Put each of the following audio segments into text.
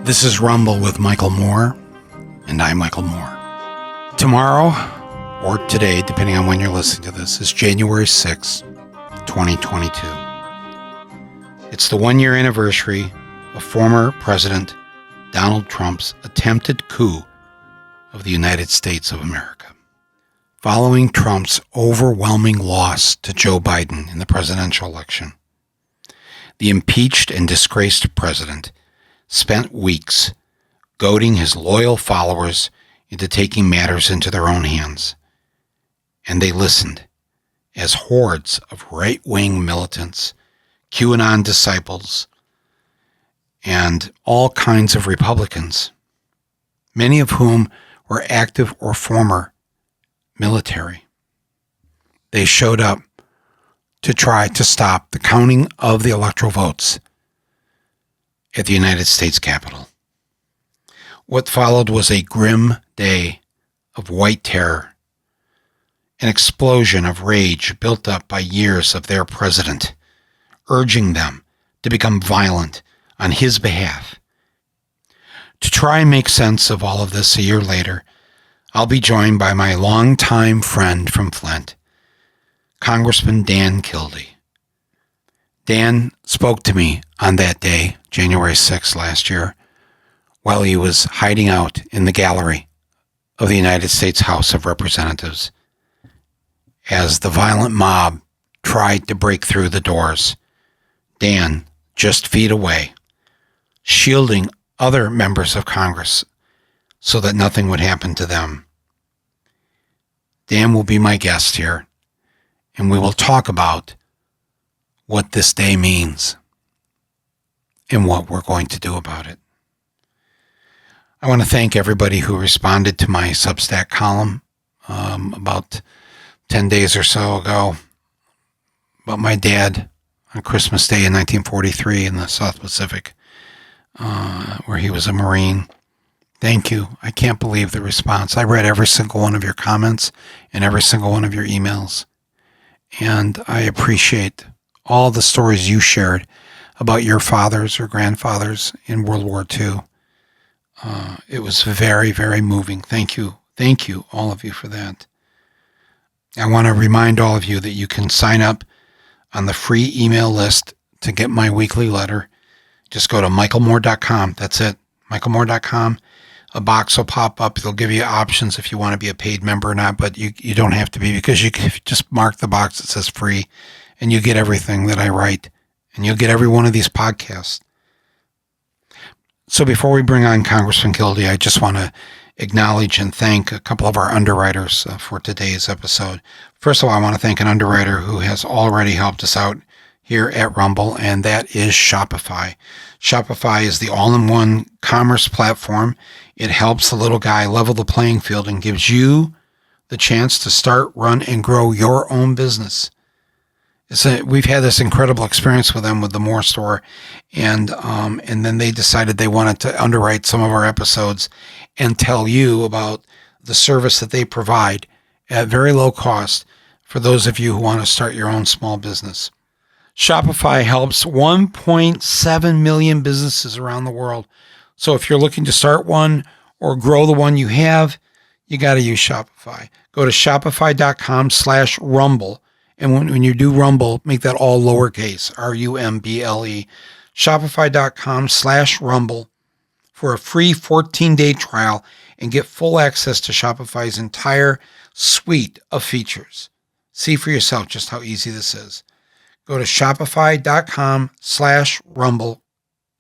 This is Rumble with Michael Moore, and I'm Michael Moore. Tomorrow, or today, depending on when you're listening to this, is January 6th, 2022. It's the one-year anniversary of former President Donald Trump's attempted coup of the United States of America. Following Trump's overwhelming loss to Joe Biden in the presidential election, the impeached and disgraced president spent weeks goading his loyal followers into taking matters into their own hands. And they listened as hordes of right-wing militants, QAnon disciples, and all kinds of Republicans, many of whom were active or former military. They showed up to try to stop the counting of the electoral votes at the United States Capitol. What followed was a grim day of white terror, an explosion of rage built up by years of their president, urging them to become violent on his behalf. To try and make sense of all of this a year later, I'll be joined by my longtime friend from Flint, Congressman Dan Kildee. Dan spoke to me on that day, January 6th last year, while he was hiding out in the gallery of the United States House of Representatives as the violent mob tried to break through the doors. Dan, just feet away, shielding other members of Congress so that nothing would happen to them. Dan will be my guest here, and we will talk about what this day means and what we're going to do about it. I want to thank everybody who responded to my Substack column about 10 days or so ago about my dad on Christmas Day in 1943 in the South Pacific, where he was a Marine. Thank you. I can't believe the response. I read every single one of your comments and every single one of your emails, and I appreciate all the stories you shared about your fathers or grandfathers in World War II. It was very, very moving. Thank you. Thank you, all of you, for that. I want to remind all of you that you can sign up on the free email list to get my weekly letter. Just go to michaelmoore.com. That's it, michaelmoore.com. A box will pop up. It'll give you options if you want to be a paid member or not, but you don't have to be, because you can just mark the box that says free, and you get everything that I write, and you'll get every one of these podcasts. So before we bring on Congressman Kildee, I just want to acknowledge and thank a couple of our underwriters for today's episode. First of all, I want to thank an underwriter who has already helped us out here at Rumble, and that is Shopify. Shopify is the all-in-one commerce platform. It helps the little guy level the playing field and gives you the chance to start, run, and grow your own business. We've had this incredible experience with them with the Moore store, and then they decided they wanted to underwrite some of our episodes and tell you about the service that they provide at very low cost for those of you who want to start your own small business. Shopify helps 1.7 million businesses around the world. So if you're looking to start one or grow the one you have, you got to use Shopify. Go to shopify.com/rumble. And when you do Rumble, make that all lowercase, RUMBLE, shopify.com/rumble for a free 14-day trial and get full access to Shopify's entire suite of features. See for yourself just how easy this is. Go to shopify.com/rumble.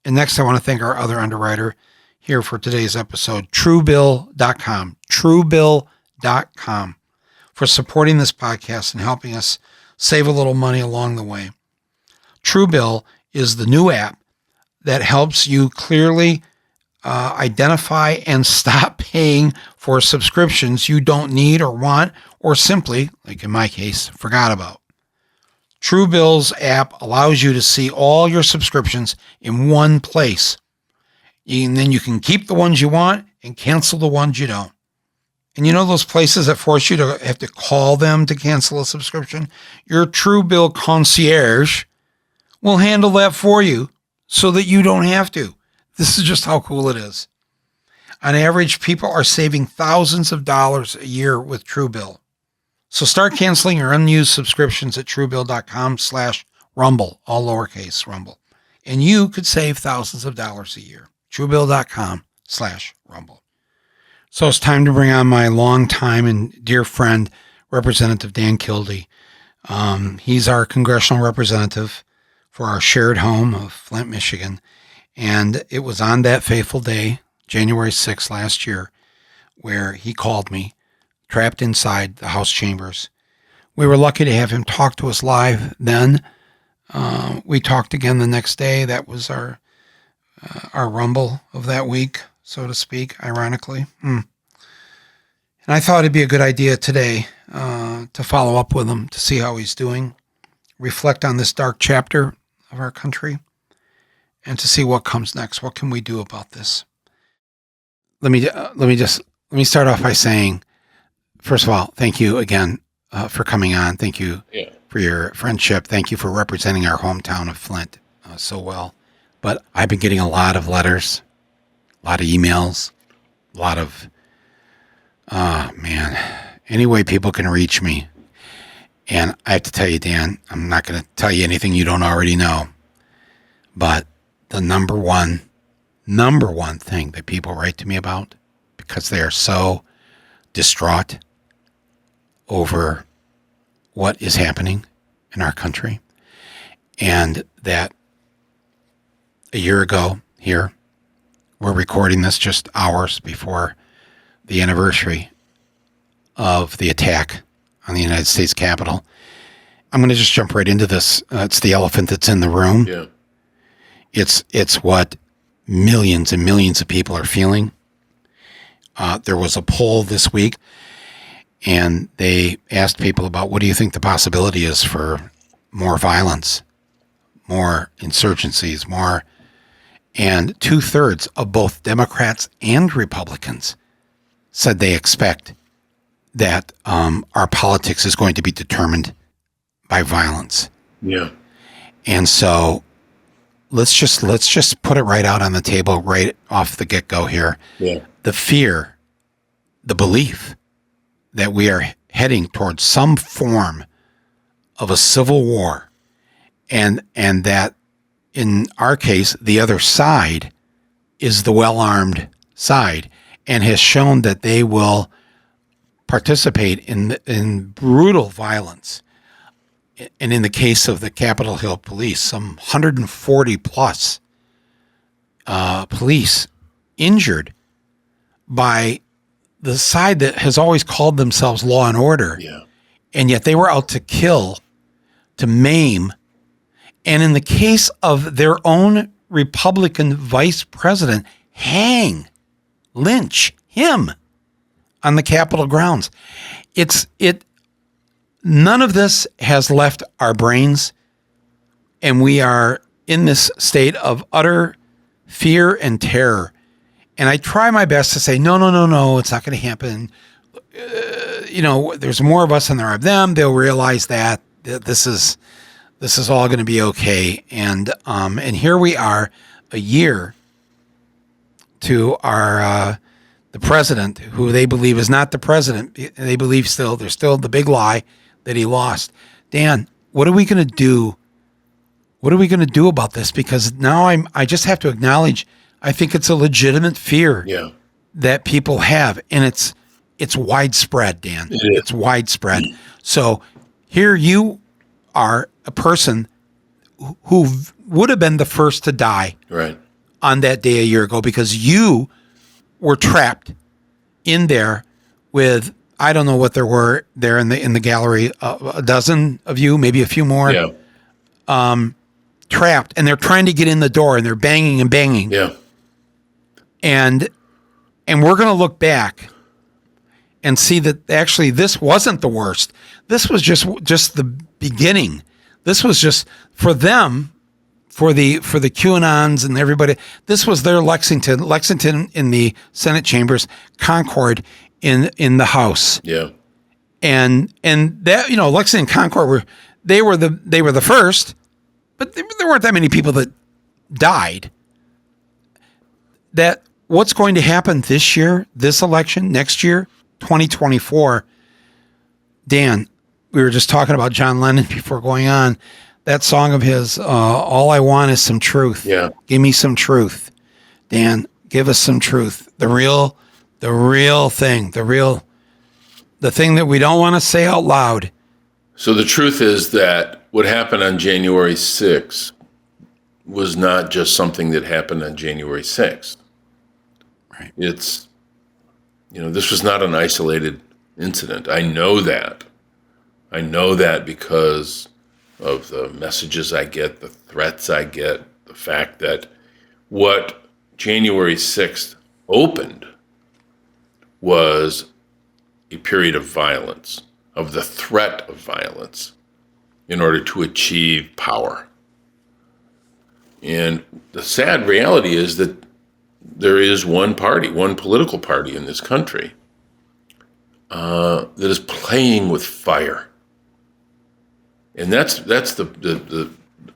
And next, I want to thank our other underwriter here for today's episode, truebill.com, truebill.com, for supporting this podcast and helping us save a little money along the way. Truebill is the new app that helps you clearly identify and stop paying for subscriptions you don't need or want, or simply, like in my case, forgot about. Truebill's app allows you to see all your subscriptions in one place. And then you can keep the ones you want and cancel the ones you don't. And you know those places that force you to have to call them to cancel a subscription? Your Truebill concierge will handle that for you so that you don't have to. This is just how cool it is. On average, people are saving thousands of dollars a year with Truebill. So start canceling your unused subscriptions at truebill.com/rumble, all lowercase rumble. And you could save thousands of dollars a year. Truebill.com/rumble. So it's time to bring on my longtime and dear friend, Representative Dan Kildee. He's our congressional representative for our shared home of Flint, Michigan. And it was on that fateful day, January 6th last year, where he called me, trapped inside the House chambers. We were lucky to have him talk to us live then. We talked again the next day. That was our rumble of that week, so to speak, ironically. And I thought it'd be a good idea today to follow up with him to see how he's doing, reflect on this dark chapter of our country, and to see what comes next. What can we do about this? Let me start off by saying, first of all, thank you again for coming on. Thank you for your friendship. Thank you for representing our hometown of Flint so well. But I've been getting a lot of letters, a lot of emails, a lot of, any way people can reach me. And I have to tell you, Dan, I'm not going to tell you anything you don't already know. But the number one thing that people write to me about, because they are so distraught over what is happening in our country, and that a year ago here, we're recording this just hours before the anniversary of the attack on the United States Capitol. I'm going to just jump right into this. It's the elephant that's in the room. Yeah. It's what millions and millions of people are feeling. There was a poll this week, and they asked people about what do you think the possibility is for more violence, more insurgencies, more, and 2/3 of both Democrats and Republicans said they expect that our politics is going to be determined by violence. Yeah. And so let's just put it right out on the table right off the get-go here. Yeah. The fear, the belief that we are heading towards some form of a civil war, and that in our case, the other side is the well-armed side and has shown that they will participate in brutal violence. And in the case of the Capitol Hill police, some 140 plus police injured by the side that has always called themselves law and order. Yeah. And yet they were out to kill, to maim. And in the case of their own Republican vice president, hang, lynch him on the Capitol grounds. None of this has left our brains, and we are in this state of utter fear and terror. And I try my best to say, no, it's not going to happen. There's more of us than there are of them. They'll realize that this is all going to be okay. And here we are, a year to our the president, who they believe is not the president. They believe there's still the big lie that he lost. Dan, what are we going to do? What are we going to do about this? Because now I just have to acknowledge, I think it's a legitimate fear that people have, and it's widespread, Dan. It's widespread. So here you are, a person who would have been the first to die on that day a year ago, because you were trapped in there with, I don't know what there were there in the gallery, a dozen of you, maybe a few more, trapped, and they're trying to get in the door, and they're banging and banging. Yeah. And we're going to look back and see that actually this wasn't the worst. This was just the beginning. This was just for them, for the QAnons and everybody. This was their Lexington in the Senate chambers, Concord in the House. Yeah. And that, Lexington and Concord were the first, but there weren't that many people that died. that what's going to happen this year, this election, next year, 2024, Dan, we were just talking about John Lennon before going on. That song of his, all I want is some truth. Yeah. Give me some truth. Dan, give us some truth. The real thing, the thing that we don't want to say out loud. So the truth is that what happened on January 6th was not just something that happened on January 6th. Right. It's, this was not an isolated incident. I know that. I know that because of the messages I get, the threats I get, the fact that what January 6th opened was a period of violence, of the threat of violence in order to achieve power. And the sad reality is that there is one party, one political party in this country that is playing with fire. And that's the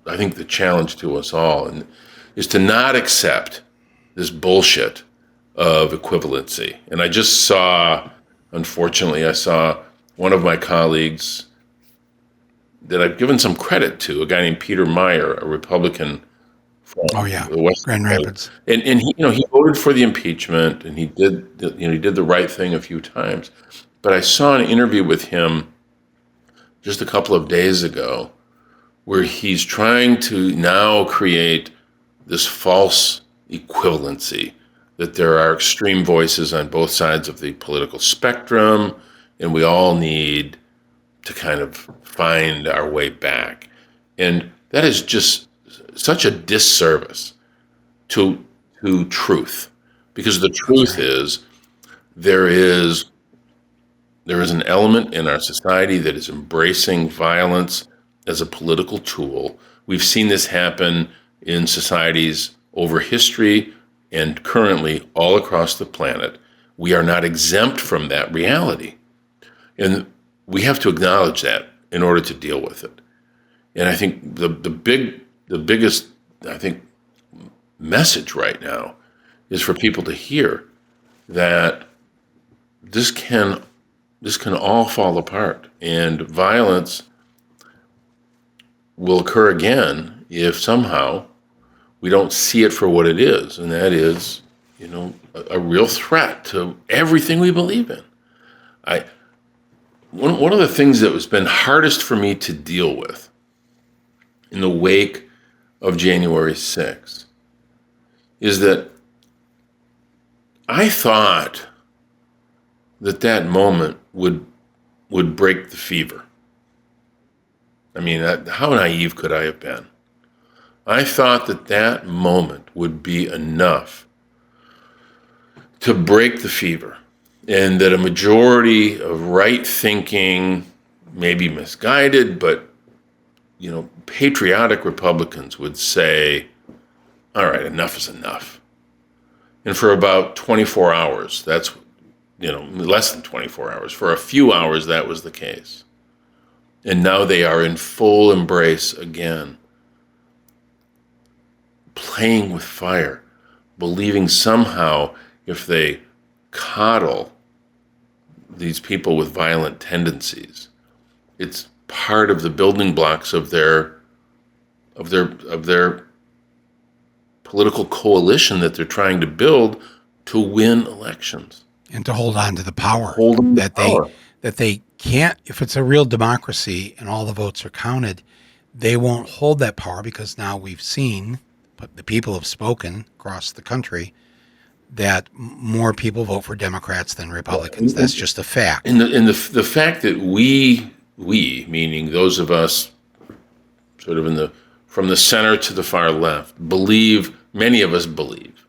I think the challenge to us all, and is to not accept this bullshit of equivalency. And I just saw, unfortunately, one of my colleagues that I've given some credit to, a guy named Peter Meyer, a Republican from the West Grand Rapids, and he voted for the impeachment, and he did the right thing a few times. But I saw an interview with him just a couple of days ago, where he's trying to now create this false equivalency, that there are extreme voices on both sides of the political spectrum, and we all need to kind of find our way back. And that is just such a disservice to truth, because the truth is there is an element in our society that is embracing violence as a political tool. We've seen this happen in societies over history and currently all across the planet. We are not exempt from that reality. And we have to acknowledge that in order to deal with it. And I think the biggest, I think, message right now is for people to hear that this can all fall apart, and violence will occur again if somehow we don't see it for what it is, and that is, a real threat to everything we believe in. One of the things that has been hardest for me to deal with in the wake of January 6th is that I thought that moment would break the fever. I mean, how naive could I have been? I thought that moment would be enough to break the fever, and that a majority of right-thinking, maybe misguided, but patriotic Republicans would say, all right, enough is enough. And for about 24 hours, that's less than 24 hours. For a few hours, that was the case. And now they are in full embrace again, playing with fire, believing somehow if they coddle these people with violent tendencies, it's part of the building blocks of their political coalition that they're trying to build to win elections. And to hold on to the power Power. They can't, if it's a real democracy and all the votes are counted, they won't hold that power, because now we've seen, but the people have spoken across the country, that more people vote for Democrats than Republicans. That's just a fact. And the fact that we, meaning those of us sort of from the center to the far left, many of us believe,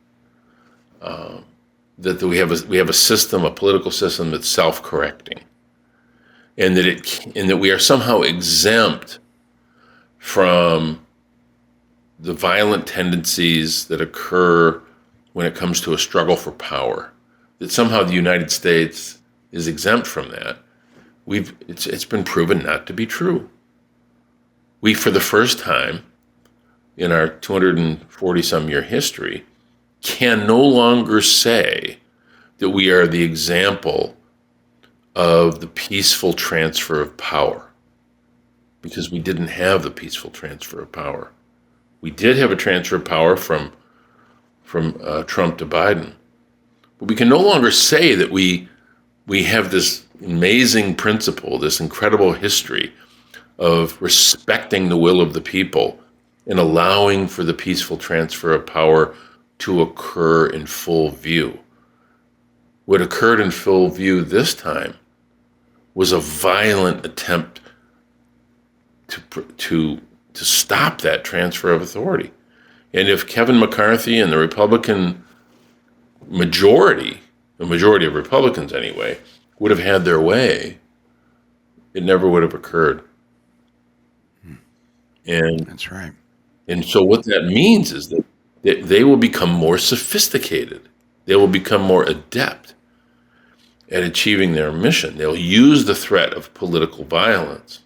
that we have a system, a political system that's self-correcting, and that we are somehow exempt from the violent tendencies that occur when it comes to a struggle for power. That somehow the United States is exempt from that. It's been proven not to be true. We, for the first time in our 240 some year history, can no longer say that we are the example of the peaceful transfer of power, because we didn't have the peaceful transfer of power. We did have a transfer of power from Trump to Biden, but we can no longer say that we have this amazing principle, this incredible history of respecting the will of the people and allowing for the peaceful transfer of power to occur in full view. What occurred in full view this time was a violent attempt to stop that transfer of authority. And if Kevin McCarthy and the Republican majority, the majority of Republicans anyway, would have had their way, it never would have occurred. And That's right. And so what that means is that they will become more sophisticated. They will become more adept at achieving their mission. They'll use the threat of political violence,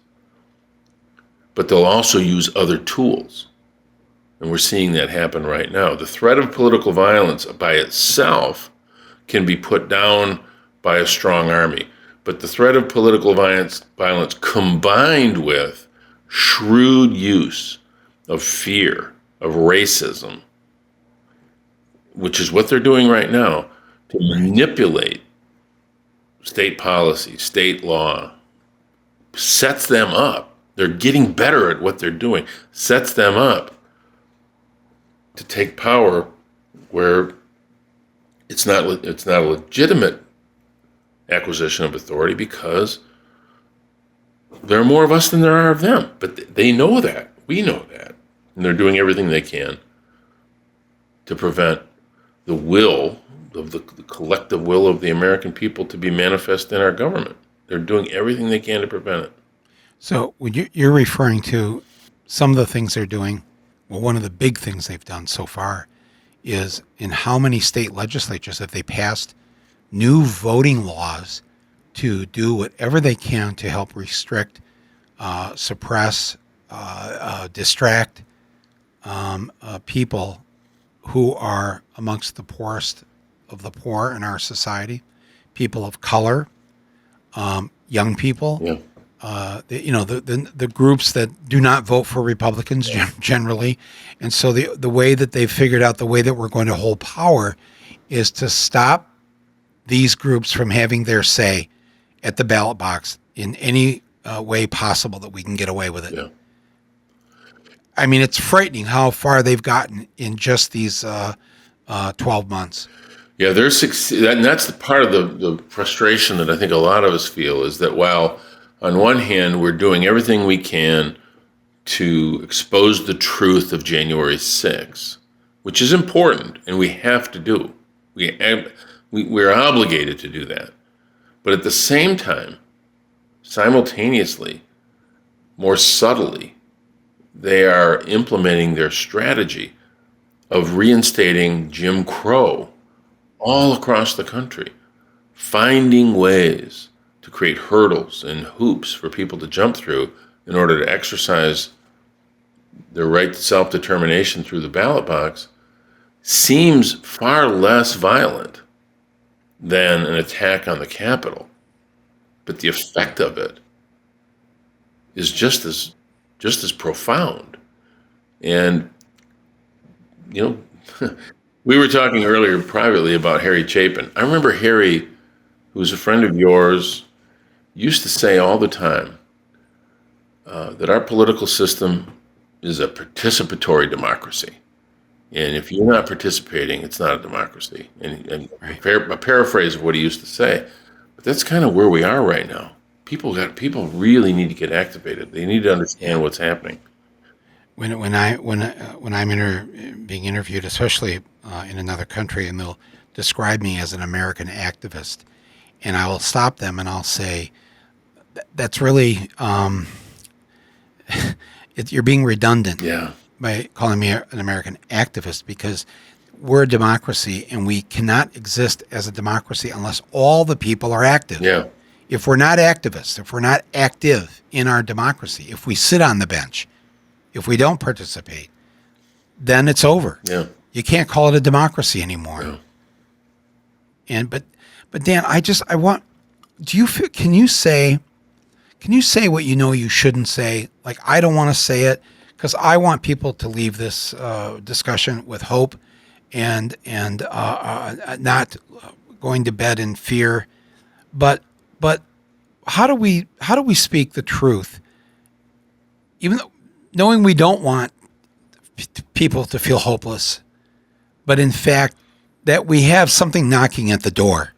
but they'll also use other tools. And we're seeing that happen right now. The threat of political violence by itself can be put down by a strong army. But the threat of political violence combined with shrewd use of fear, of racism, which is what they're doing right now, to manipulate state policy, state law, sets them up. They're getting better at what they're doing, sets them up to take power where it's not a legitimate acquisition of authority, because there are more of us than there are of them. But they know that. We know that. And they're doing everything they can to prevent the will of the collective will of the American people to be manifest in our government. They're doing everything they can to prevent it. So when you're referring to some of the things they're doing, well, one of the big things they've done so far is in how many state legislatures have they passed new voting laws to do whatever they can to help restrict, suppress, distract people who are amongst the poorest of the poor in our society, people of color, young people, the groups that do not vote for Republicans generally. And so the way that they've figured out the way that we're going to hold power is to stop these groups from having their say at the ballot box in any way possible that we can get away with it. Yeah. I mean, it's frightening how far they've gotten in just these 12 months. Yeah, and that's the part of the frustration that I think a lot of us feel, is that while on one hand we're doing everything we can to expose the truth of January 6th, which is important and we have to do. We're obligated to do that. But at the same time, simultaneously, more subtly, they are implementing their strategy of reinstating Jim Crow all across the country, finding ways to create hurdles and hoops for people to jump through in order to exercise their right to self-determination through the ballot box, seems far less violent than an attack on the Capitol. But the effect of it is just as profound. And, we were talking earlier privately about Harry Chapin. I remember Harry, who was a friend of yours, used to say all the time that our political system is a participatory democracy. And if you're not participating, it's not a democracy. And a paraphrase of what he used to say. But that's kind of where we are right now. People really need to get activated. They need to understand what's happening. When I'm being interviewed, especially in another country, and they'll describe me as an American activist, and I will stop them and I'll say, "That's really you're being redundant by calling me an American activist, because we're a democracy and we cannot exist as a democracy unless all the people are active. Yeah. If we're not activists, if we're not active in our democracy, if we sit on the bench, if we don't participate, then it's over. Yeah. You can't call it a democracy anymore. No. And but Dan, I want. Do you feel? Can you say what you know you shouldn't say? Like, I don't want to say it because I want people to leave this discussion with hope and not going to bed in fear. But how do we speak the truth, even though, knowing we don't want people to feel hopeless, but in fact that we have something knocking at the door.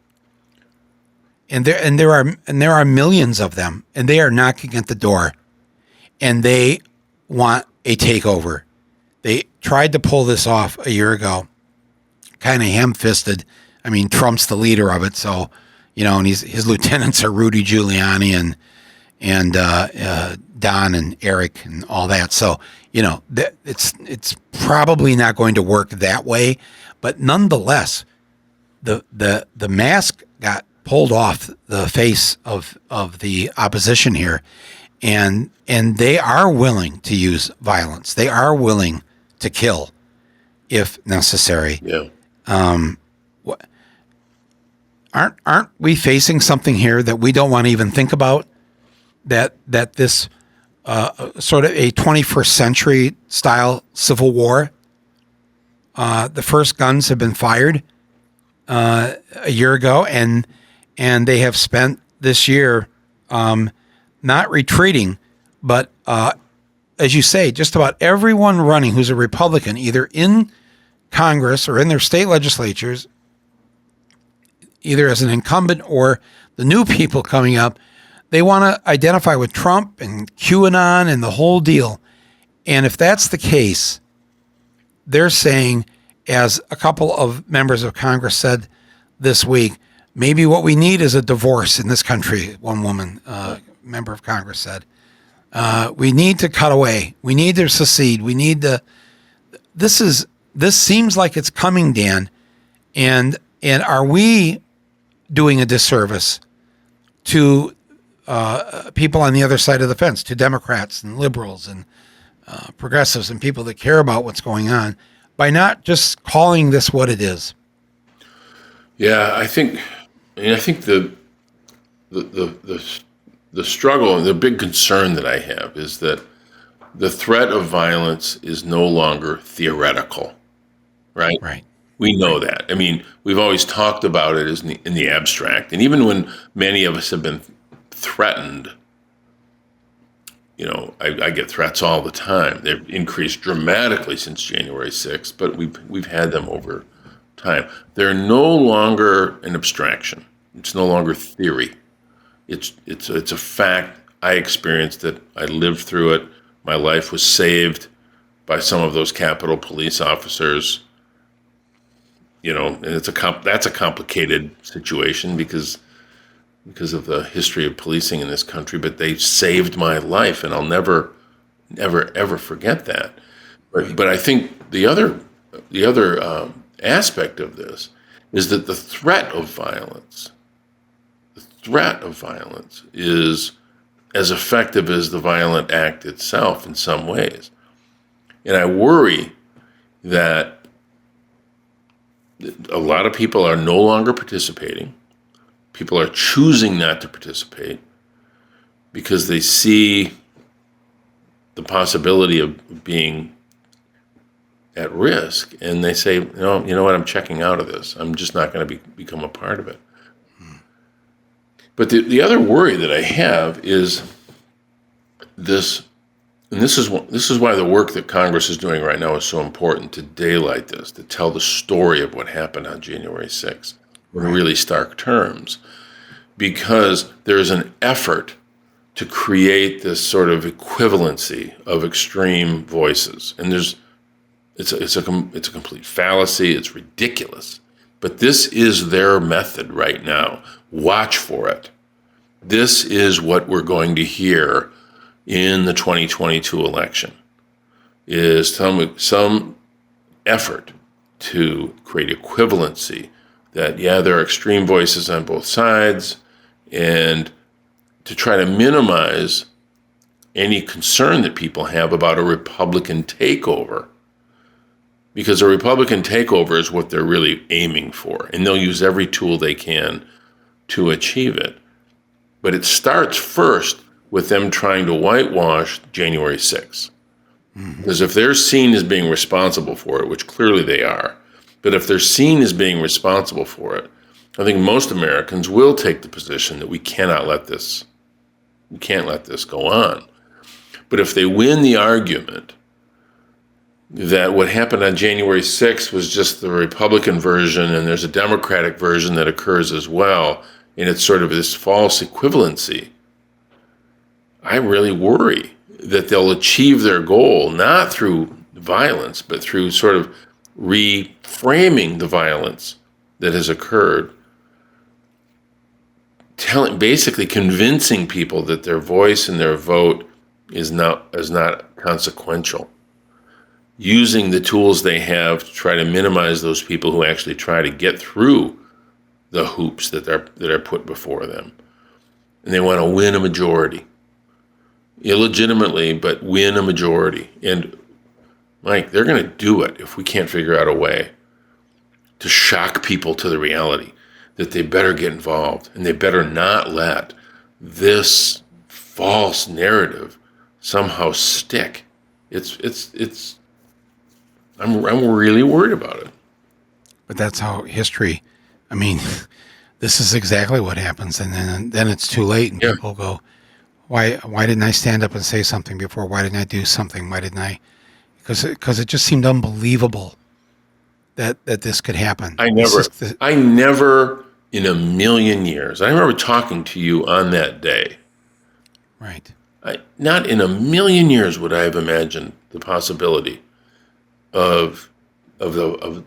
And there are millions of them, and they are knocking at the door, and they want a takeover. They tried to pull this off a year ago, kind of ham-fisted. I mean, Trump's the leader of it, so and his lieutenants are Rudy Giuliani and Don and Eric and all that. So it's probably not going to work that way, but nonetheless, the mask got pulled off the face of the opposition here, and they are willing to use violence. They are willing to kill if necessary. Yeah. Aren't we facing something here that we don't want to even think about? That this sort of a 21st century style civil war. The first guns have been fired a year ago, and they have spent this year not retreating, but as you say, just about everyone running who's a Republican, either in Congress or in their state legislatures, either as an incumbent or the new people coming up, they want to identify with Trump and QAnon and the whole deal. And if that's the case, they're saying, as a couple of members of Congress said this week, maybe what we need is a divorce in this country. One woman, member of Congress, said, we need to cut away. We need to secede. We need to. This seems like it's coming, Dan. And are we doing a disservice to people on the other side of the fence, to Democrats and liberals and progressives and people that care about what's going on, by not just calling this what it is? Yeah, I think the struggle and the big concern that I have is that the threat of violence is no longer theoretical, right? Right. We know that. I mean, we've always talked about it as in the abstract, and even when many of us have been threatened, I get threats all the time. They've increased dramatically since January 6th, but we've had them over time. They're no longer an abstraction. It's no longer theory. It's a fact. I experienced it. I lived through it. My life was saved by some of those Capitol Police officers. And that's a complicated situation because of the history of policing in this country. But they saved my life, and I'll never, ever forget that. But I think the other aspect of this is that the threat of violence is as effective as the violent act itself in some ways. And I worry that a lot of people are no longer participating. People are choosing not to participate because they see the possibility of being at risk, and they say, you know what, I'm checking out of this. I'm just not going to become a part of it. But the other worry that I have is this, and this is why the work that Congress is doing right now is so important, to daylight this, to tell the story of what happened on January 6th in really stark terms, because there's an effort to create this sort of equivalency of extreme voices, and it's a complete fallacy. It's ridiculous, but this is their method right now. Watch for it. This is what we're going to hear in the 2022 election, is some effort to create equivalency, that, there are extreme voices on both sides, and to try to minimize any concern that people have about a Republican takeover. because a Republican takeover is what they're really aiming for, and they'll use every tool they can to achieve it. But it starts first with them trying to whitewash January 6th. Because if they're seen as being responsible for it, which clearly they are, but if they're seen as being responsible for it, I think most Americans will take the position that we can't let this go on. But if they win the argument that what happened on January 6th was just the Republican version and there's a Democratic version that occurs as well, and it's sort of this false equivalency, I really worry that they'll achieve their goal not through violence, but through sort of reframing the violence that has occurred, basically convincing people that their voice and their vote is not consequential, using the tools they have to try to minimize those people who actually try to get through the hoops that are put before them. And they want to win a majority. Illegitimately, but win a majority. And Mike, they're going to do it if we can't figure out a way to shock people to the reality that they better get involved and they better not let this false narrative somehow stick. I'm really worried about it. But that's how history, I mean, this is exactly what happens. And then it's too late and people go, why didn't I stand up and say something before? Why didn't I do something? Why didn't I? Because it just seemed unbelievable that this could happen. I never in a million years, I remember talking to you on that day. Right. Not in a million years would I have imagined the possibility of a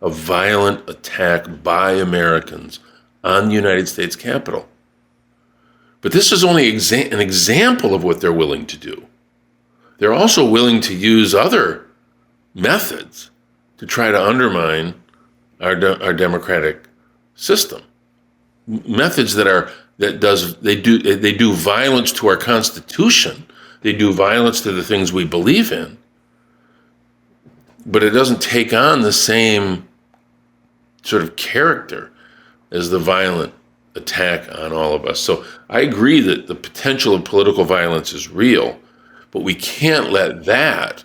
violent attack by Americans on the United States Capitol. But this is only an example of what they're willing to do. They're also willing to use other methods to try to undermine our democratic system. Methods they do violence to our Constitution. They do violence to the things we believe in. But it doesn't take on the same sort of character as the violent attack on all of us. So I agree that the potential of political violence is real, but we can't let that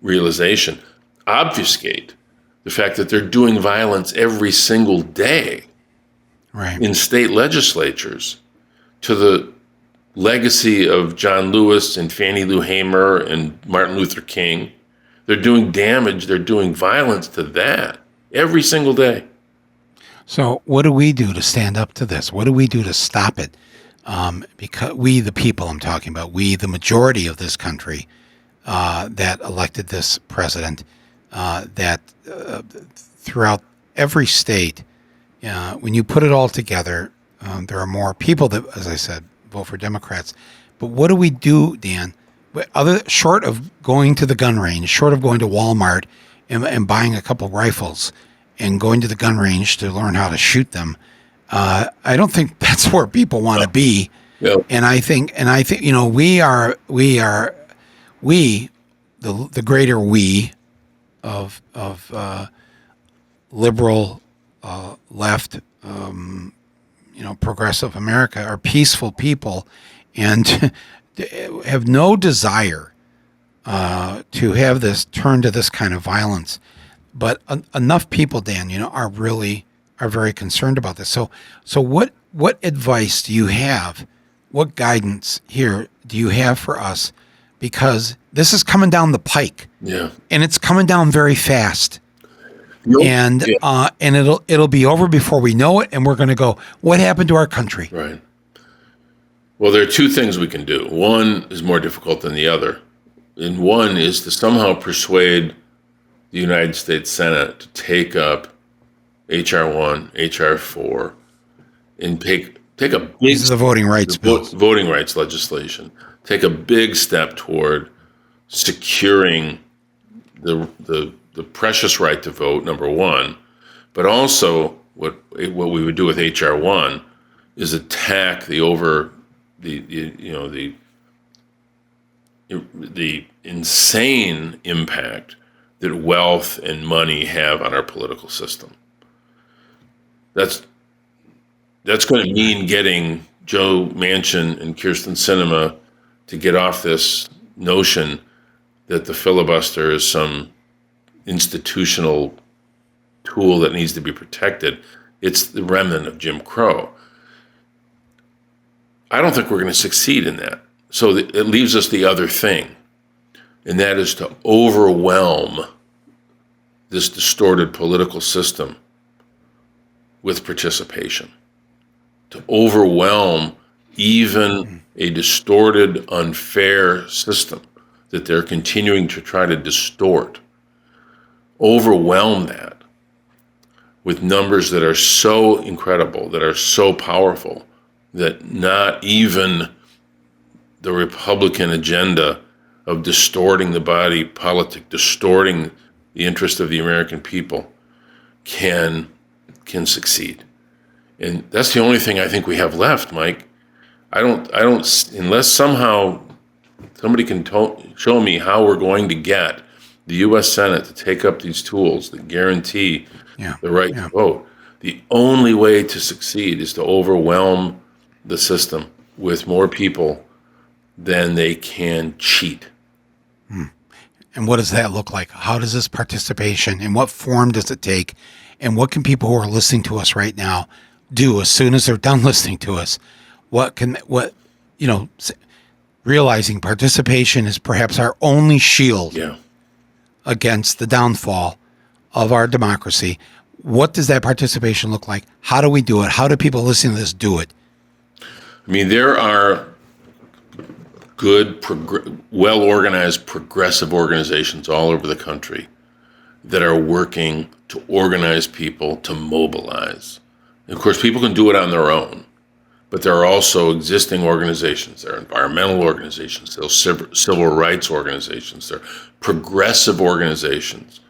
realization obfuscate the fact that they're doing violence every single day in state legislatures to the legacy of John Lewis and Fannie Lou Hamer and Martin Luther King. They're doing damage, they're doing violence to that every single day. So what do we do to stand up to this? What do we do to stop it? Because we, the people I'm talking about, we, the majority of this country that elected this president, that throughout every state, when you put it all together, there are more people that, as I said, vote for Democrats. But what do we do, Dan, short of going to the gun range, short of going to Walmart and buying a couple rifles and going to the gun range to learn how to shoot them? I don't think that's where people want to be. Yeah. And I think, you know, we, the greater we of liberal, left, progressive America are peaceful people and have no desire to have this turn to this kind of violence. But enough people, Dan, are very concerned about this. So what advice do you have? What guidance here do you have for us? Because this is coming down the pike. Yeah. And it's coming down very fast. Nope. And it'll be over before we know it, and we're going to go, what happened to our country? Right. Well, there are two things we can do. One is more difficult than the other. And one is to somehow persuade the United States Senate to take up H.R. 1, H.R. 4, and take a big... These are the voting rights bills. Voting rights legislation. Take a big step toward securing the precious right to vote, number one, but also what we would do with H.R. 1 is attack the insane impact that wealth and money have on our political system. That's going to mean getting Joe Manchin and Kyrsten Sinema to get off this notion that the filibuster is some institutional tool that needs to be protected. It's the remnant of Jim Crow. I don't think we're going to succeed in that. So it leaves us the other thing, and that is to overwhelm this distorted political system with participation, to overwhelm even a distorted, unfair system that they're continuing to try to distort. Overwhelm that with numbers that are so incredible, that are so powerful, that not even the Republican agenda of distorting the body politic, distorting the interest of the American people can succeed. And that's the only thing I think we have left, Mike. I don't, unless somehow somebody can show me how we're going to get the U.S. Senate to take up these tools that guarantee the right to vote. The only way to succeed is to overwhelm the system with more people than they can cheat. And what does that look like? How does this participation, in what form does it take? And what can people who are listening to us right now do as soon as they're done listening to us? Realizing participation is perhaps our only shield against the downfall of our democracy. What does that participation look like? How do we do it? How do people listening to this do it? I mean, there are good, well-organized, progressive organizations all over the country that are working to organize people to mobilize. And of course, people can do it on their own, but there are also existing organizations. There are environmental organizations, there are civil rights organizations, there are progressive organizations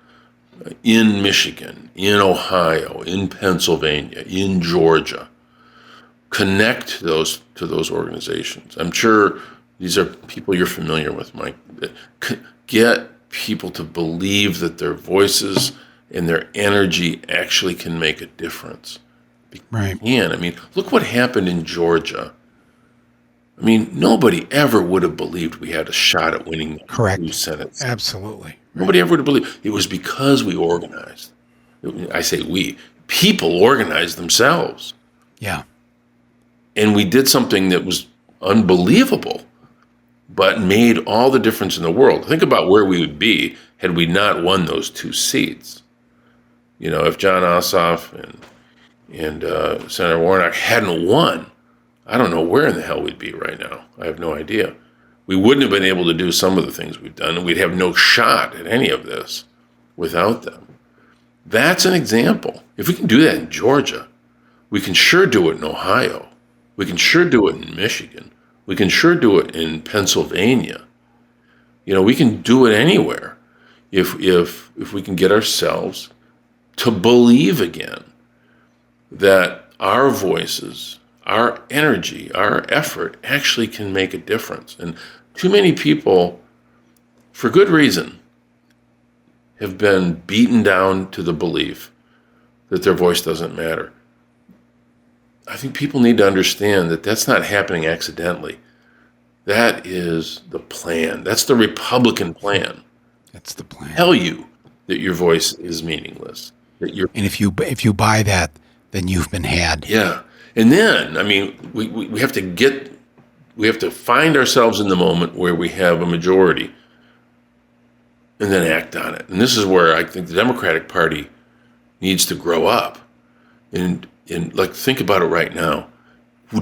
in Michigan, in Ohio, in Pennsylvania, in Georgia. Connect to those organizations. I'm sure these are people you're familiar with, Mike. Get people to believe that their voices and their energy actually can make a difference. Right. And I mean, look what happened in Georgia. I mean, nobody ever would have believed we had a shot at winning the new Senate. Absolutely. Nobody ever would have believed. It was because we organized. I say we. People organized themselves. Yeah. And we did something that was unbelievable, but made all the difference in the world. Think about where we would be had we not won those 2 seats. You know, if John Ossoff and Senator Warnock hadn't won, I don't know where in the hell we'd be right now. I have no idea. We wouldn't have been able to do some of the things we've done, and we'd have no shot at any of this without them. That's an example. If we can do that in Georgia, we can sure do it in Ohio. We can sure do it in Michigan. We can sure do it in Pennsylvania. You know, we can do it anywhere if we can get ourselves to believe again that our voices, our energy, our effort actually can make a difference. And too many people, for good reason, have been beaten down to the belief that their voice doesn't matter. I think people need to understand that that's not happening accidentally. That is the plan. That's the Republican plan. That's the plan. Tell you that your voice is meaningless. And if you buy that, then you've been had. Yeah. And then, I mean, we have to find ourselves in the moment where we have a majority and then act on it. And this is where I think the Democratic Party needs to grow up. And like, think about it right now.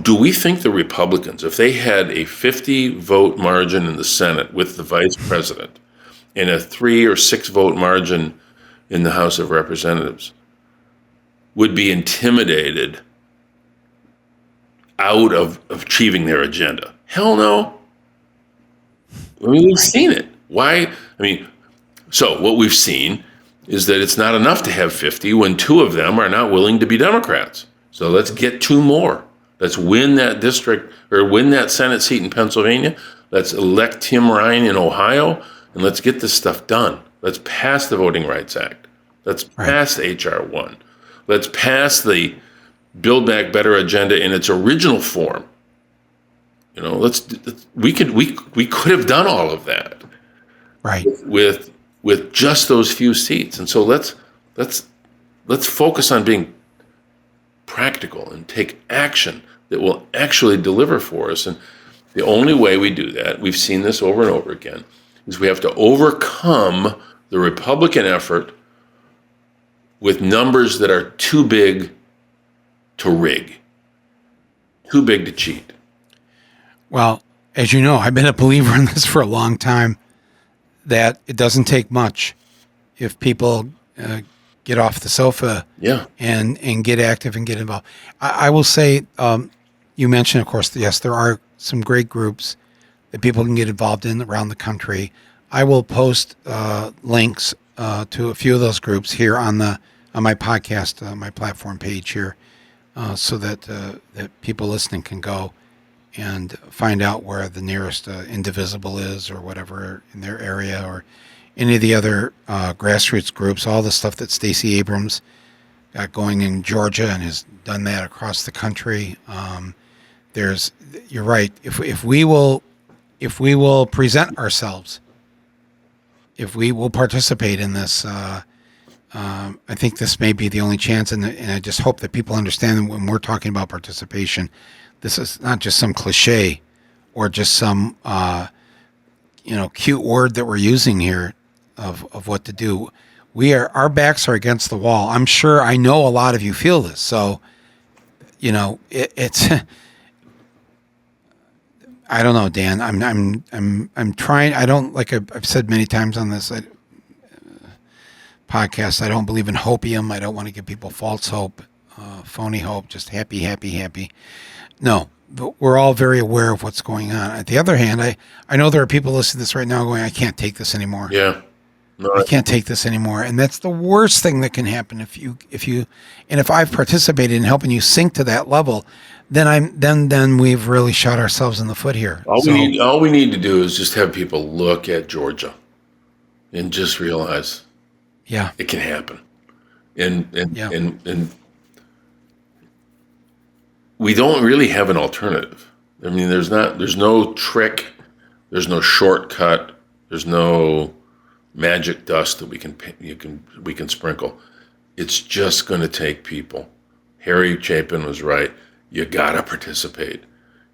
Do we think the Republicans, if they had a 50 vote margin in the Senate with the vice president and a 3 or 6 vote margin in the House of Representatives, would be intimidated out of achieving their agenda? Hell no. I mean, we've seen it. Why? I mean, so what we've seen is that it's not enough to have 50 when 2 of them are not willing to be Democrats. So let's get 2 more. Let's win that district or win that Senate seat in Pennsylvania. Let's elect Tim Ryan in Ohio, and let's get this stuff done. Let's pass the Voting Rights Act. Let's pass H.R. 1. Let's pass the Build Back Better agenda in its original form. We could have done all of that, Right. With just those few seats. And so let's focus on being practical and take action that will actually deliver for us. And the only way we do that, we've seen this over and over again, is we have to overcome the Republican effort with numbers that are too big to rig, too big to cheat. Well, as you know, I've been a believer in this for a long time, that it doesn't take much if people get off the sofa and get active and get involved. I will say, you mentioned, of course, yes, there are some great groups that people can get involved in around the country. I will post links to a few of those groups here on my podcast, my platform page here, so that people listening can go and find out where the nearest Indivisible is or whatever in their area, or any of the other grassroots groups, all the stuff that Stacey Abrams got going in Georgia and has done that across the country. You're right. If we will present ourselves, if we will participate in this, I think this may be the only chance. And I just hope that people understand that when we're talking about participation, this is not just some cliche or just some, cute word that we're using here of what to do. Our backs are against the wall. I know a lot of you feel this. So, it's, I don't know, Dan, I'm trying. I don't, like I've said many times on this podcast, I don't believe in hopium. I don't want to give people false hope, phony hope, just happy. No, but we're all very aware of what's going on. At the other hand, I know there are people listening to this right now going, I can't take this anymore. Yeah. No, I can't take this anymore. And that's the worst thing that can happen if I've participated in helping you sink to that level, then we've really shot ourselves in the foot here. All we need to do is just have people look at Georgia and just realize it can happen. And we don't really have an alternative. I mean, there's no trick, there's no shortcut, there's no magic dust that we can sprinkle. It's just going to take people. Harry Chapin was right. You gotta participate.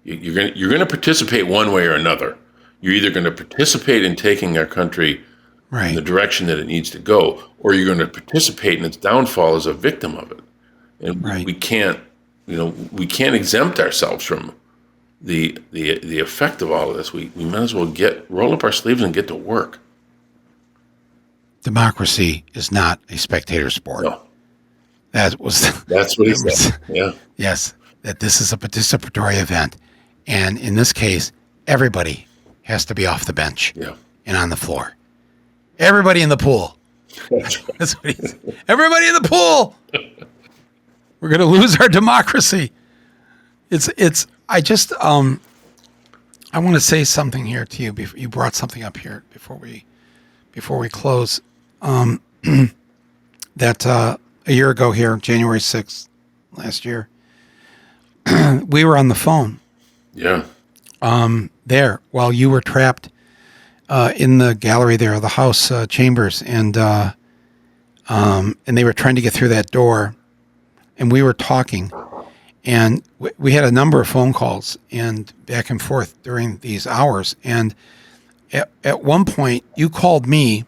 You're going to participate one way or another. You're either going to participate in taking our country in the direction that it needs to go, or you're going to participate in its downfall as a victim of it. And we can't exempt ourselves from the effect of all of this. We might as well roll up our sleeves and get to work. Democracy is not a spectator sport. No. That's what he said. Yeah. Yes, that this is a participatory event. And in this case, everybody has to be off the bench and on the floor. Everybody in the pool. That's what he said. Everybody in the pool. We're going to lose our democracy. I want to say something here to you. You brought something up here before we close. That a year ago here, January 6th, last year, we were on the phone. Yeah. There, while you were trapped in the gallery there, the House chambers, and they were trying to get through that door, and we were talking, and we had a number of phone calls and back and forth during these hours, and at one point you called me.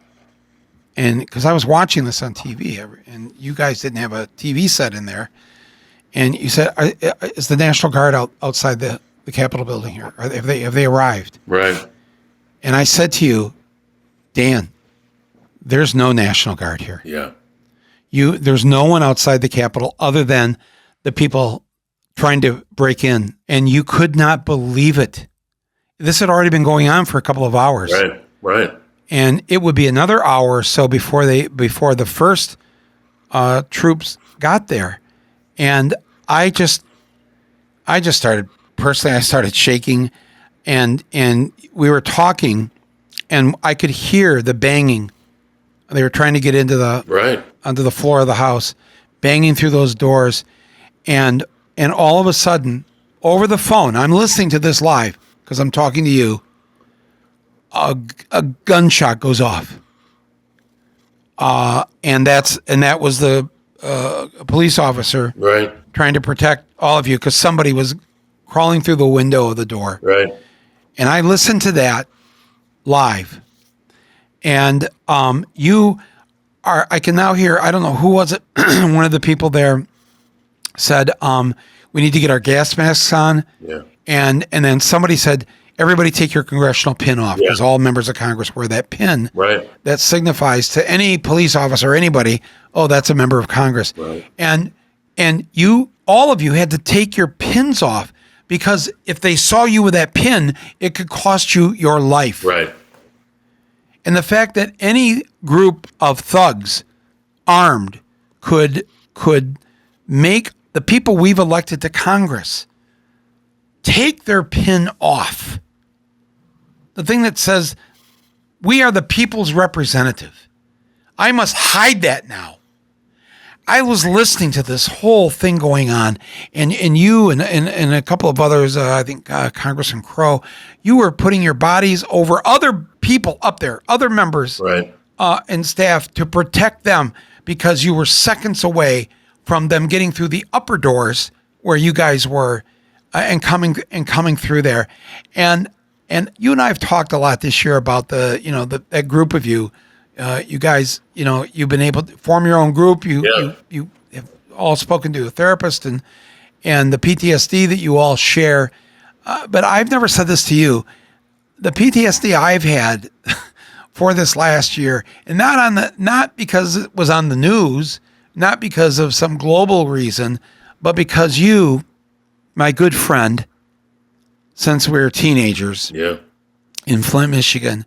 And because I was watching this on TV, and you guys didn't have a TV set in there, and you said, "Is the National Guard outside the Capitol building here? Have they arrived?" Right. And I said to you, Dan, there's no National Guard here. Yeah. There's no one outside the Capitol other than the people trying to break in, and you could not believe it. This had already been going on for a couple of hours. Right. And it would be another hour or so before the first troops got there, and I just started personally. I started shaking, and we were talking, and I could hear the banging They were trying to get into onto the floor of the house, banging through those doors, and all of a sudden, over the phone, I'm listening to this live because I'm talking to you. A gunshot goes off, and that was the police officer trying to protect all of you because somebody was crawling through the window of the door. Right. And I listened to that live. And I can now hear, I don't know, who was it? One of the people there said, we need to get our gas masks on. Yeah. And then somebody said, everybody take your congressional pin off because all members of Congress wear that pin. Right. That signifies to any police officer or anybody, oh, that's a member of Congress. Right. And all of you had to take your pins off because if they saw you with that pin, it could cost you your life. Right. And the fact that any group of thugs armed could make the people we've elected to Congress take their pin off. The thing that says, we are the people's representative. I must hide that now. I was listening to this whole thing going on, and you and a couple of others, I think Congressman Crow, you were putting your bodies over other people up there, other members and staff to protect them because you were seconds away from them getting through the upper doors where you guys were and coming through there. And you and I have talked a lot this year about that group of you. You guys, you've been able to form your own group. You have all spoken to a therapist and the PTSD that you all share. But I've never said this to you. The PTSD I've had for this last year, and not because it was on the news, not because of some global reason, but because you, my good friend, since we were teenagers in Flint, Michigan,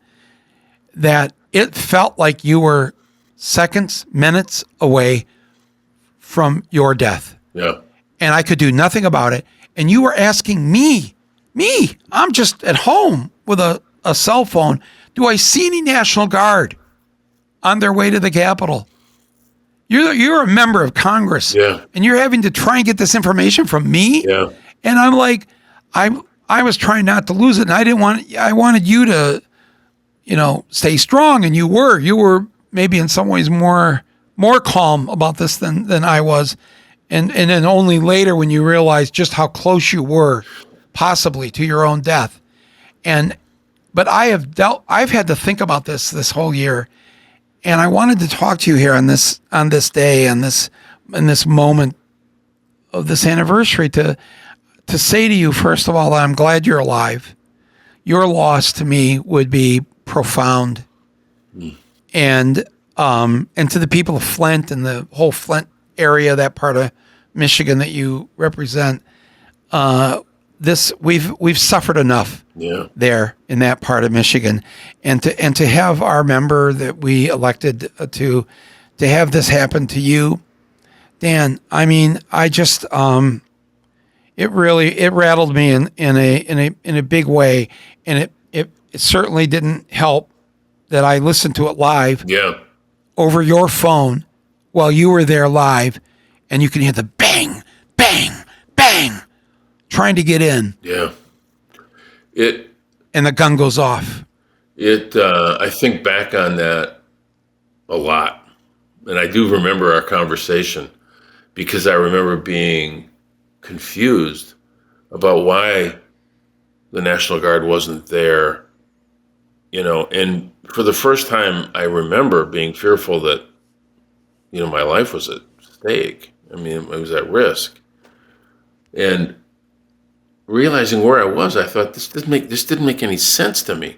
that it felt like you were seconds, minutes away from your death. Yeah. And I could do nothing about it. And you were asking me, I'm just at home with a cell phone. Do I see any National Guard on their way to the Capitol? You're a member of Congress. Yeah. And you're having to try and get this information from me. Yeah. And I'm like, I was trying not to lose it. And I wanted you to, stay strong. And you were maybe in some ways more calm about this than I was. And then only later when you realized just how close you were possibly to your own death. But I've had to think about this whole year. And I wanted to talk to you here on this day, in this moment of this anniversary to say to you, first of all, I'm glad you're alive. Your loss to me would be profound. And to the people of Flint and the whole Flint area, that part of Michigan that you represent, we've suffered enough there in that part of Michigan, and to have our member that we elected to have this happen to you, Dan. I mean, I just it rattled me in a big way, and it certainly didn't help that I listened to it live over your phone while you were there live, and you can hear the bang, bang, bang, trying to get in. Yeah. And the gun goes off. I think back on that a lot. And I do remember our conversation because I remember being confused about why the National Guard wasn't there, and for the first time I remember being fearful that, my life was at stake. I mean, it was at risk. And realizing where I was, I thought this didn't make any sense to me.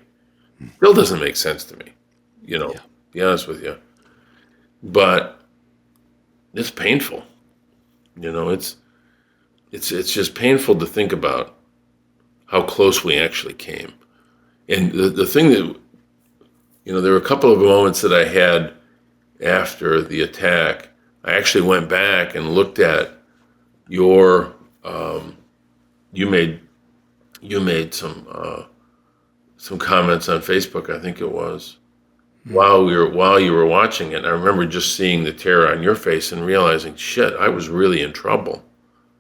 Still doesn't make sense to me, be honest with you. But it's painful. It's just painful to think about how close we actually came. And the thing that, there were a couple of moments that I had after the attack. I actually went back and looked at your, you made some comments on Facebook, I think it was, while you were watching it. I remember just seeing the terror on your face and realizing, shit, I was really in trouble.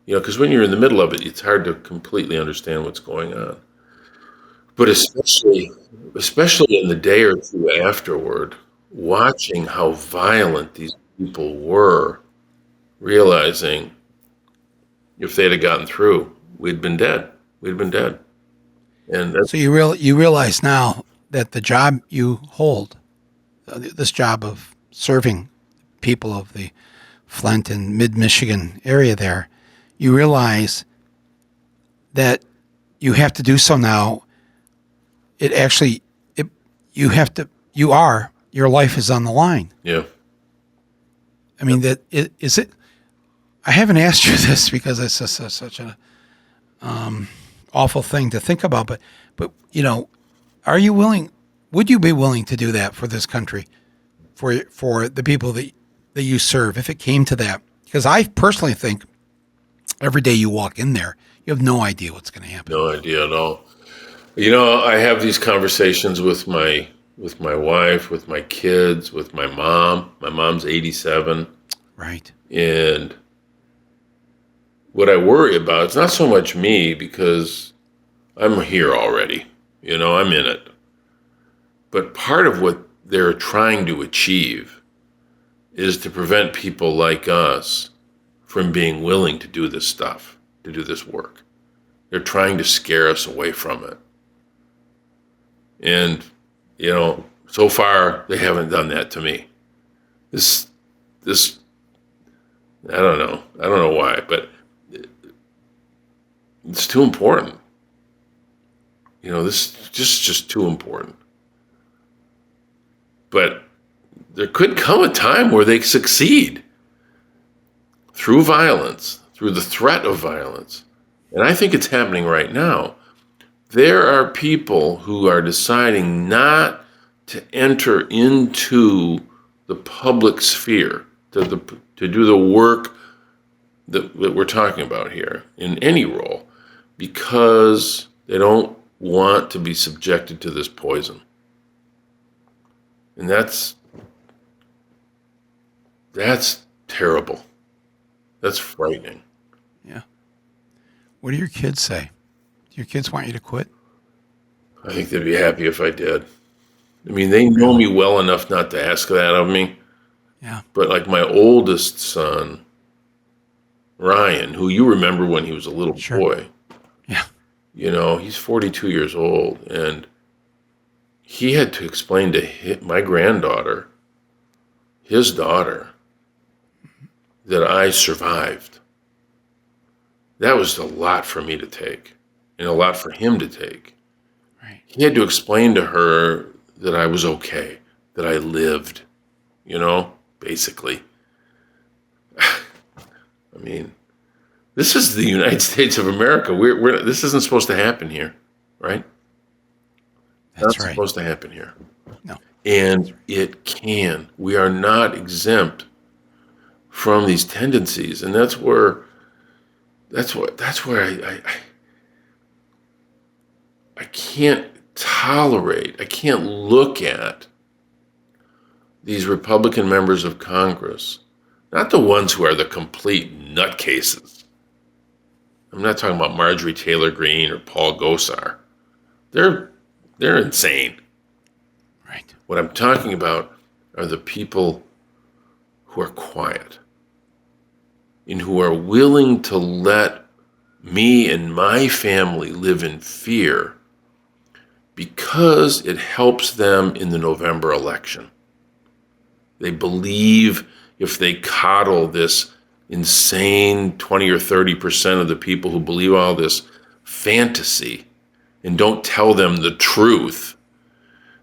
Because when you're in the middle of it, it's hard to completely understand what's going on. But especially in the day or two afterward, watching how violent these people were, realizing if they'd have gotten through, we'd been dead. We'd been dead. And that's, So you realize now that the job you hold, this job of serving people of the Flint and mid-Michigan area there, you realize that you have to do so now. Your life is on the line. yeah, I mean, is it, I haven't asked you this because it's just such an awful thing to think about, but would you be willing to do that for this country, for the people that you serve, if it came to that? Because I personally think every day you walk in there, you have no idea what's going to happen. no idea at all. I have these conversations with my wife, with my kids, with my mom. My mom's 87. Right. And what I worry about, it's not so much me because I'm here already. I'm in it. But part of what they're trying to achieve is to prevent people like us from being willing to do this stuff, to do this work. They're trying to scare us away from it. And, so far they haven't done that to me. This, I don't know why, but it's too important. This is just too important. But there could come a time where they succeed through violence, through the threat of violence. And I think it's happening right now. There are people who are deciding not to enter into the public sphere, to do the work that we're talking about here in any role, because they don't want to be subjected to this poison. And that's terrible. That's frightening. Yeah. What do your kids say? Do your kids want you to quit? I think they'd be happy if I did. I mean, they know me well enough not to ask that of me. Yeah. But like my oldest son, Ryan, who you remember when he was a little boy. Yeah. He's 42 years old, and he had to explain to my granddaughter, his daughter, that I survived. That was a lot for me to take, and a lot for him to take. Right. He had to explain to her that I was okay, that I lived, basically. I mean, this is the United States of America. This isn't supposed to happen here, right? That's not right. supposed to happen here. No. And it can. We are not exempt from these tendencies, and that's where I can't tolerate. I can't look at these Republican members of Congress, not the ones who are the complete nutcases. I'm not talking about Marjorie Taylor Greene or Paul Gosar. They're insane. Right. What I'm talking about are the people who are quiet and who are willing to let me and my family live in fear because it helps them in the November election. They believe if they coddle this insane 20 or 30% of the people who believe all this fantasy and don't tell them the truth,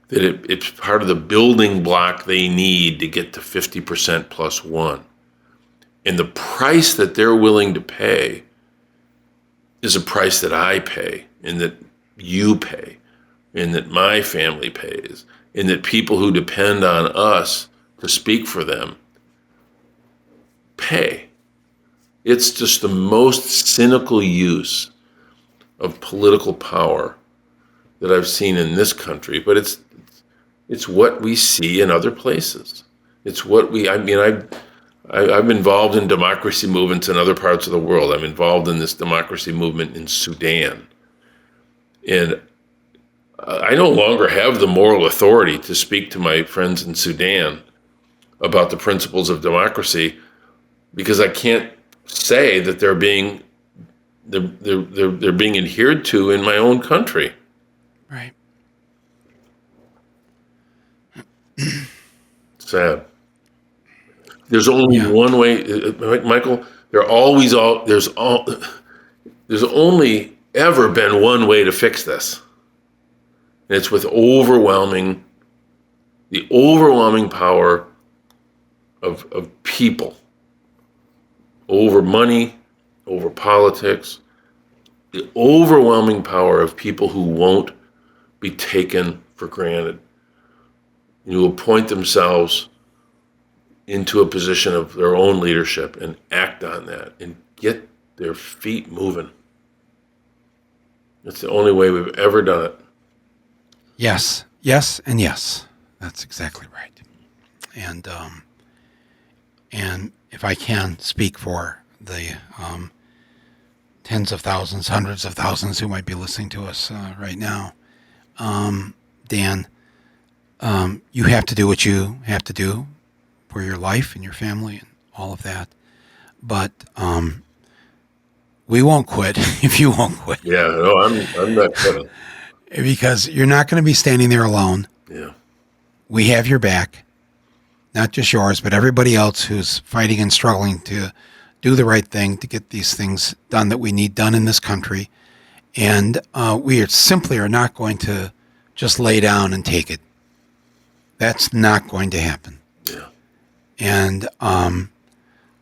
that it's part of the building block they need to get to 50% plus one. And the price that they're willing to pay is a price that I pay, and that you pay, and that my family pays, and that people who depend on us to speak for them pay. It's just the most cynical use of political power that I've seen in this country, but It's what we see in other places. It's what I'm involved in democracy movements in other parts of the world. I'm involved in this democracy movement in Sudan. And I no longer have the moral authority to speak to my friends in Sudan about the principles of democracy, because I can't say that they're being adhered to in my own country. Right. Sad. There's only one way, Michael. There's only ever been one way to fix this, and it's with the overwhelming power of people over money, over politics, the overwhelming power of people who won't be taken for granted, and who appoint themselves into a position of their own leadership and act on that and get their feet moving. It's the only way we've ever done it. Yes, and yes. That's exactly right. And if I can speak for the tens of thousands, hundreds of thousands who might be listening to us right now, Dan, you have to do what you have to do for your life and your family and all of that. But we won't quit if you won't quit. Yeah, no, I'm not quitting. Because you're not going to be standing there alone. Yeah. We have your back. Not just yours, but everybody else who's fighting and struggling to do the right thing, to get these things done that we need done in this country. And we are not going to just lay down and take it. That's not going to happen. Yeah. And,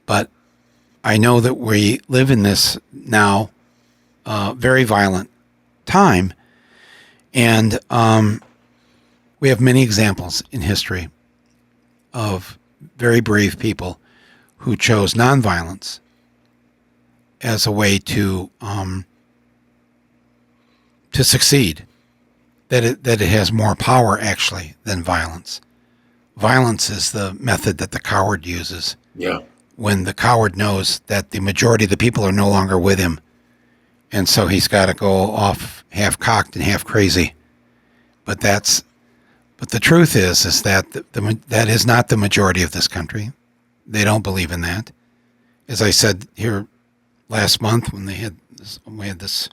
but I know that we live in this now very violent time. And we have many examples in history of very brave people who chose nonviolence as a way to succeed. That it has more power actually than violence. Violence is the method that the coward uses. Yeah. When the coward knows that the majority of the people are no longer with him, and so he's got to go off half cocked and half crazy. But the truth is that that is not the majority of this country. They don't believe in that. As I said here last month when we had this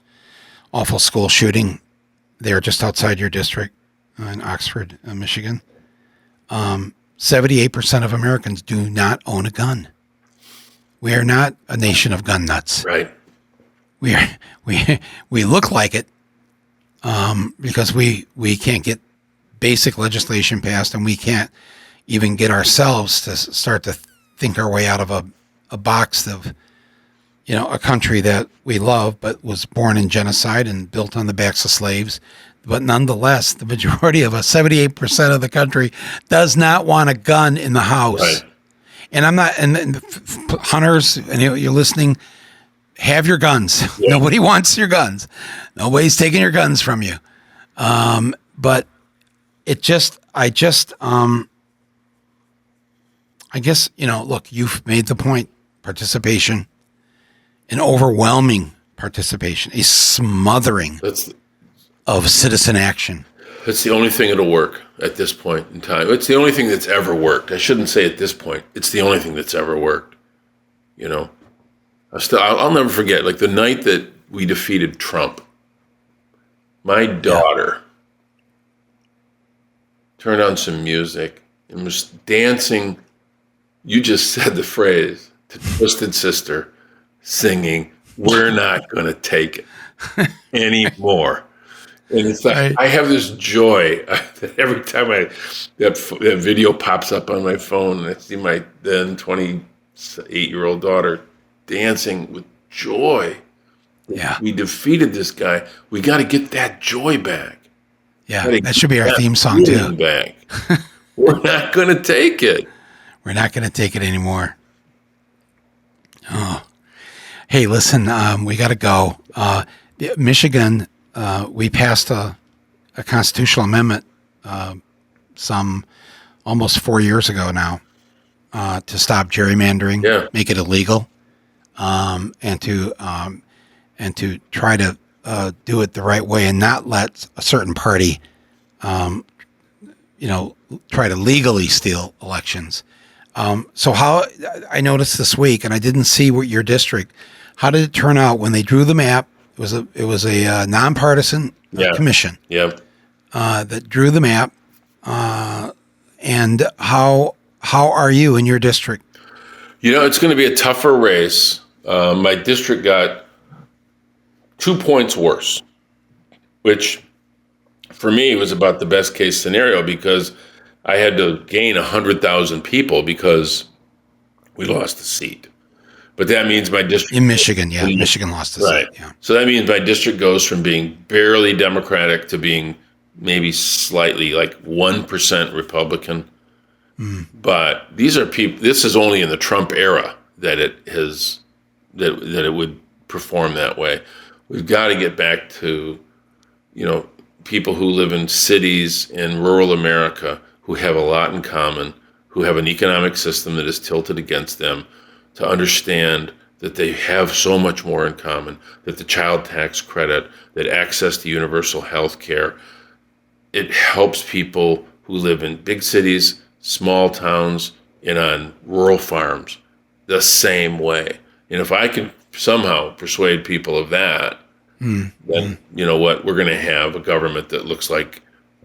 awful school shooting there just outside your district in Oxford, Michigan, 78% of Americans do not own a gun. We are not a nation of gun nuts. Right. We look like it because we can't get basic legislation passed, and we can't even get ourselves to start to think our way out of a box of, a country that we love but was born in genocide and built on the backs of slaves. But nonetheless, the majority of us, 78% of the country, does not want a gun in the house. Right. And I'm not, and hunters, and you're listening, have your guns. Yeah. Nobody wants your guns. Nobody's taking your guns from you. But I guess, look, you've made the point, participation, an overwhelming participation, a smothering of citizen action. It's the only thing that'll work at this point in time. It's the only thing that's ever worked. I shouldn't say at this point. It's the only thing that's ever worked. I'll never forget, like the night that we defeated Trump, my daughter turned on some music and was dancing. You just said the phrase, to Twisted Sister, singing, "We're not going to take it anymore." And it's like, I have this joy every time that video pops up on my phone and I see my then 28-year-old daughter dancing with joy. Yeah. We defeated this guy. We got to get that joy back. Yeah, that should be our theme song too. Back. We're not going to take it. We're not going to take it anymore. Oh. Hey, listen, we got to go. Michigan, we passed a constitutional amendment some almost 4 years ago now, to stop gerrymandering, make it illegal, and to try to do it the right way and not let a certain party, try to legally steal elections. So how I noticed this week, and I didn't see what your district. How did it turn out when they drew the map? It was a nonpartisan commission that drew the map. And how are you in your district? It's going to be a tougher race. My district got 2 points worse, which for me was about the best case scenario because I had to gain 100,000 people because we lost a seat. But that means my district... In Michigan, Michigan lost a seat. Yeah. So that means my district goes from being barely Democratic to being maybe slightly like 1% Republican. But these are people... This is only in the Trump era that it has... that it would perform that way. We've got to get back to, people who live in cities in rural America who have a lot in common, who have an economic system that is tilted against them, to understand that they have so much more in common, that the child tax credit, that access to universal health care, it helps people who live in big cities, small towns, and on rural farms the same way. And if I can somehow persuade people of that, then you know what, we're going to have a government that looks like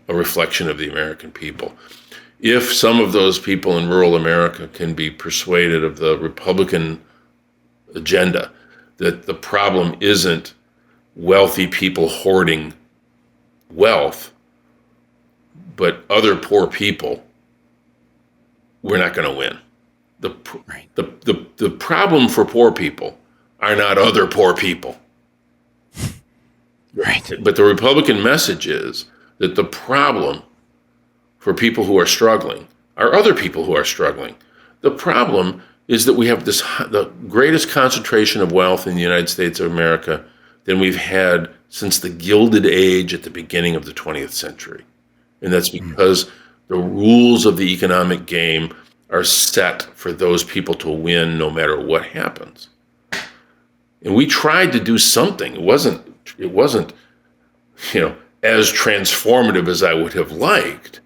a reflection of the American people. If some of those people in rural America can be persuaded of the Republican agenda, that the problem isn't wealthy people hoarding wealth, but other poor people, we're not going to win. The problem for poor people are not other poor people. Right. But the Republican message is that the problem for people who are struggling are other people who are struggling. The problem is that we have the greatest concentration of wealth in the United States of America than we've had since the Gilded Age at the beginning of the 20th century. And that's because the rules of the economic game are set for those people to win no matter what happens. And we tried to do something. It wasn't, as transformative as I would have liked.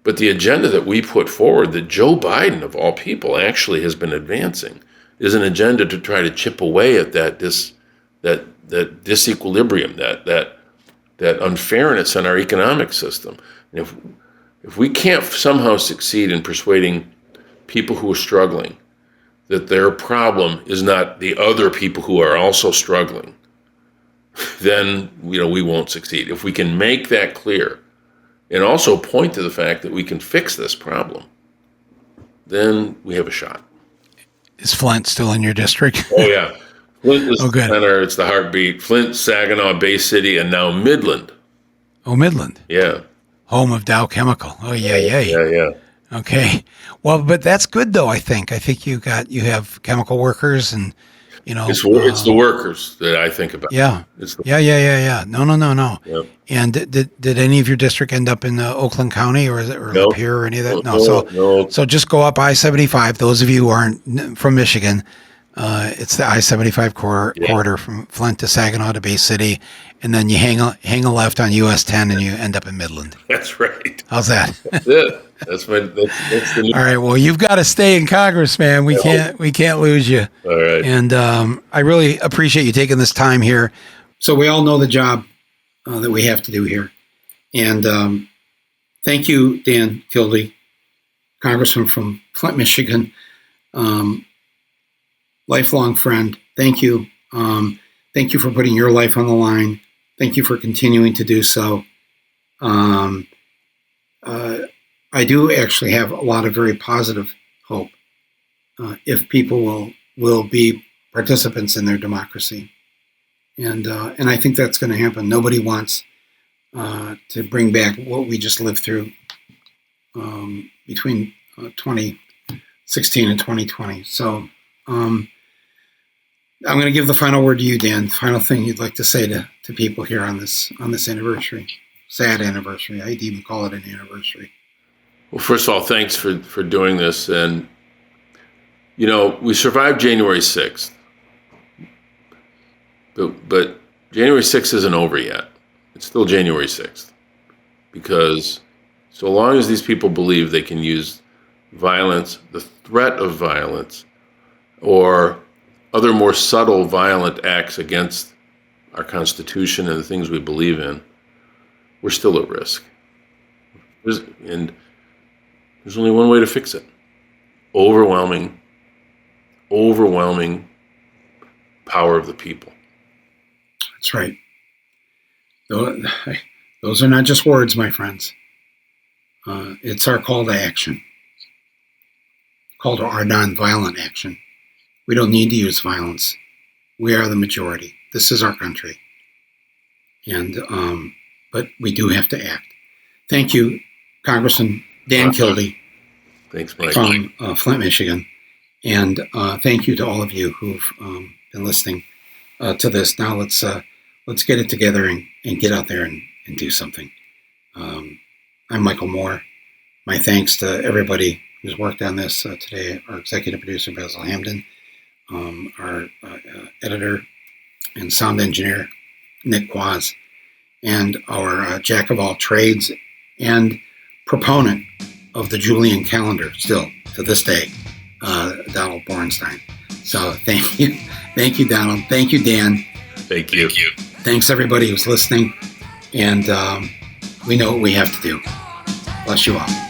But the agenda that we put forward, that Joe Biden, of all people, actually has been advancing, is an agenda to try to chip away at that disequilibrium, that unfairness in our economic system. And if we can't somehow succeed in persuading people who are struggling that their problem is not the other people who are also struggling, then we won't succeed. If we can make that clear and also point to the fact that we can fix this problem, then we have a shot. Is Flint still in your district? Oh, yeah. Flint is good. The center. It's the heartbeat. Flint, Saginaw, Bay City, and now Midland. Oh, Midland. Yeah. Home of Dow Chemical. Oh, yeah. Yeah. Okay. Well, but that's good, though, I think. I think you have chemical workers and, It's the workers that I think about. Yeah. Yeah. No. Yep. And did any of your district end up in Oakland County or Nope. Lapeer or any of that? No. So just go up I-75. Those of you who aren't from Michigan, it's the I-75 corridor from Flint to Saginaw to Bay City, and then you hang a left on US 10 and you end up in Midland. That's right. How's that? That's it. That's the new. All right. Well, you've got to stay in Congress, man. We can't lose you. All right. And I really appreciate you taking this time here. So we all know the job that we have to do here. And thank you, Dan Kildee, Congressman from Flint, Michigan, lifelong friend. Thank you. Thank you for putting your life on the line. Thank you for continuing to do so. I do actually have a lot of very positive hope if people will be participants in their democracy. And I think that's going to happen. Nobody wants to bring back what we just lived through between 2016 and 2020. So I'm going to give the final word to you, Dan. Final thing you'd like to say to people here on this anniversary, sad anniversary. I'd even call it an anniversary. Well, first of all, thanks for doing this. And, we survived January 6th. But January 6th isn't over yet. It's still January 6th. Because so long as these people believe they can use violence, the threat of violence, or other more subtle violent acts against our Constitution and the things we believe in, we're still at risk. And there's only one way to fix it. Overwhelming power of the people. That's right. Those are not just words, my friends. It's our call to action. Call to our nonviolent action. We don't need to use violence. We are the majority. This is our country. And but we do have to act. Thank you, Congressman Dan Kildee. Thanks, Mike. From Flint, Michigan. And thank you to all of you who've been listening to this. Now let's get it together and get out there and do something. I'm Michael Moore. My thanks to everybody who's worked on this today. Our executive producer, Basil Hamden. Our editor and sound engineer, Nick Quaz. And our jack of all trades and proponent of the Julian calendar still to this day, Donald Bornstein. So thank you. Thank you, Donald. Thank you, Dan. Thank you. Thanks, everybody who's listening. And we know what we have to do. Bless you all.